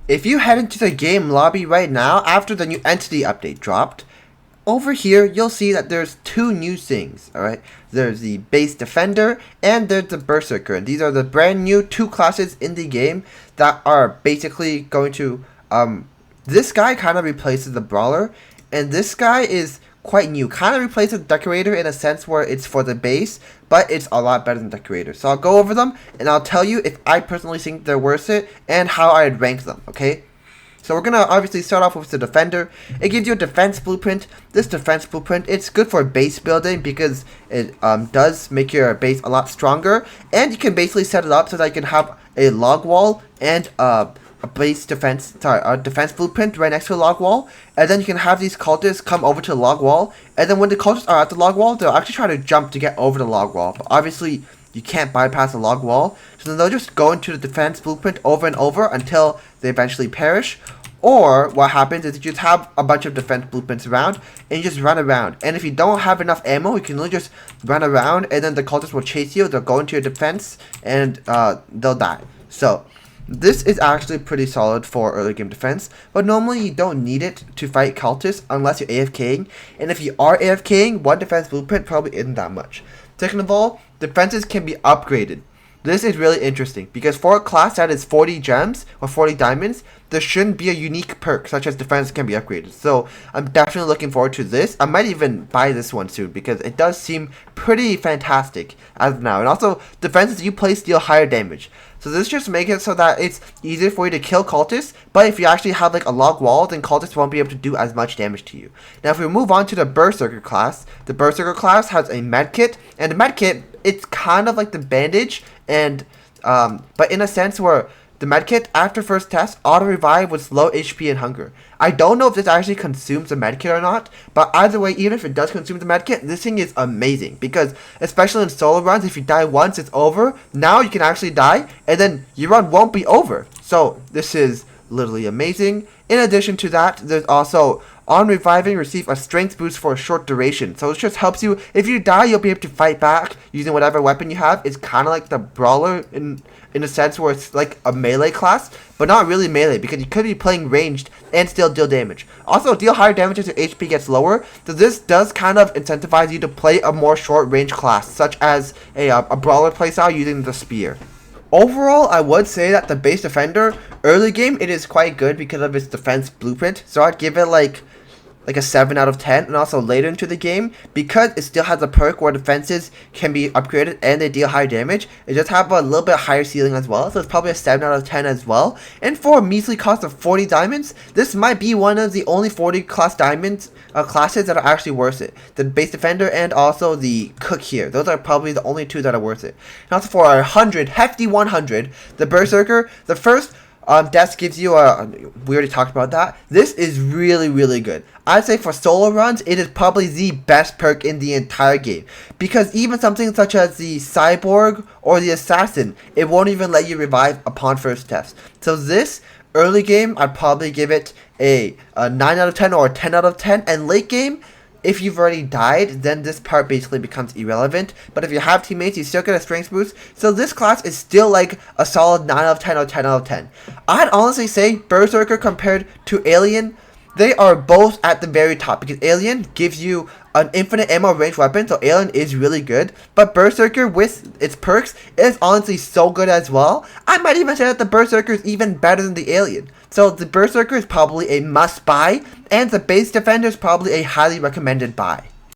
If you head into the game lobby right now after the new entity update dropped, over here you'll see that there's two new things, alright? There's the base defender and there's the berserker. And these are the brand new two classes in the game that are basically going to, this guy kind of replaces the brawler, and this guy is quite new. Kind of replaces decorator in a sense where it's for the base, but it's a lot better than decorator. So I'll go over them and I'll tell you if I personally think they're worth it and how I'd rank them, okay? So we're gonna obviously start off with the defender. It gives you a defense blueprint. This defense blueprint, it's good for base building because it does make your base a lot stronger, and you can basically set it up so that you can have a log wall and a defense blueprint right next to the log wall, and then you can have these cultists come over to the log wall, and then when the cultists are at the log wall, they'll actually try to jump to get over the log wall, but obviously you can't bypass the log wall, so then they'll just go into the defense blueprint over and over until they eventually perish. Or what happens is you just have a bunch of defense blueprints around and you just run around, and if you don't have enough ammo, you can literally just run around and then the cultists will chase you. They'll go into your defense and they'll die. So this is actually pretty solid for early game defense, but normally you don't need it to fight cultists unless you're AFKing, and if you are AFKing, one defense blueprint probably isn't that much. Second of all, defenses can be upgraded. This is really interesting because for a class that is 40 gems or 40 diamonds, there shouldn't be a unique perk such as defense can be upgraded. So I'm definitely looking forward to this. I might even buy this one soon because it does seem pretty fantastic as of now. And also, defenses you place deal higher damage. So this just makes it so that it's easier for you to kill cultists, but if you actually have like a log wall, then cultists won't be able to do as much damage to you. Now if we move on to the berserker class, the berserker class has a medkit, and the medkit, it's kind of like the bandage, and but in a sense where the medkit after first test auto revive with low HP and hunger. I don't know if this actually consumes the medkit or not, but either way, even if it does consume the medkit, this thing is amazing because especially in solo runs, if you die once, it's over. Now you can actually die, and then your run won't be over. So this is literally amazing. In addition to that, there's also on reviving, receive a strength boost for a short duration. So it just helps you. If you die, you'll be able to fight back using whatever weapon you have. It's kind of like the brawler in a sense where it's like a melee class, but not really melee because you could be playing ranged and still deal damage. Also, deal higher damage as your HP gets lower. So this does kind of incentivize you to play a more short range class, such as a brawler playstyle using the spear. Overall, I would say that the base defender, early game, it is quite good because of its defense blueprint. So I'd give it like a 7 out of 10, and also later into the game, because it still has a perk where defenses can be upgraded and they deal high damage, it does have a little bit higher ceiling as well, so it's probably a 7 out of 10 as well. And for a measly cost of 40 diamonds, this might be one of the only 40 class diamonds classes that are actually worth it. The base defender and also the cook here, those are probably the only two that are worth it. And also for a 100, hefty 100, the berserker, the first death gives you a, we already talked about that. This is really, really good. I'd say for solo runs, it is probably the best perk in the entire game. Because even something such as the cyborg or the assassin, it won't even let you revive upon first test. So this, early game, I'd probably give it a 9 out of 10 or a 10 out of 10. And late game, if you've already died, then this part basically becomes irrelevant. But if you have teammates, you still get a strength boost. So this class is still like a solid 9 out of 10 or 10 out of 10. I'd honestly say Berserker compared to Alien, they are both at the very top. Because Alien gives you an infinite ammo range weapon, so Alien is really good. But Berserker with its perks is honestly so good as well. I might even say that the Berserker is even better than the Alien. So the Berserker is probably a must buy, and the base defender is probably a highly recommended buy.